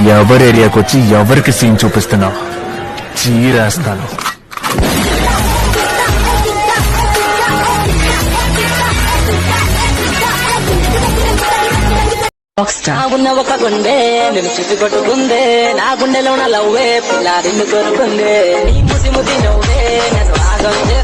ఎవరి ఏరియాకి వచ్చి ఎవరికి సీన్ చూపిస్తున్నా చీరేస్తాను. ఉన్న ఒక గుండె నేను చుట్టు కొట్టుకుందే, నా గుండెలో నా లవ్వే పిల్ల నిన్ను కోరుకుందే, నీ ముసి ముసి నవ్వే నన్ను ఆగం చే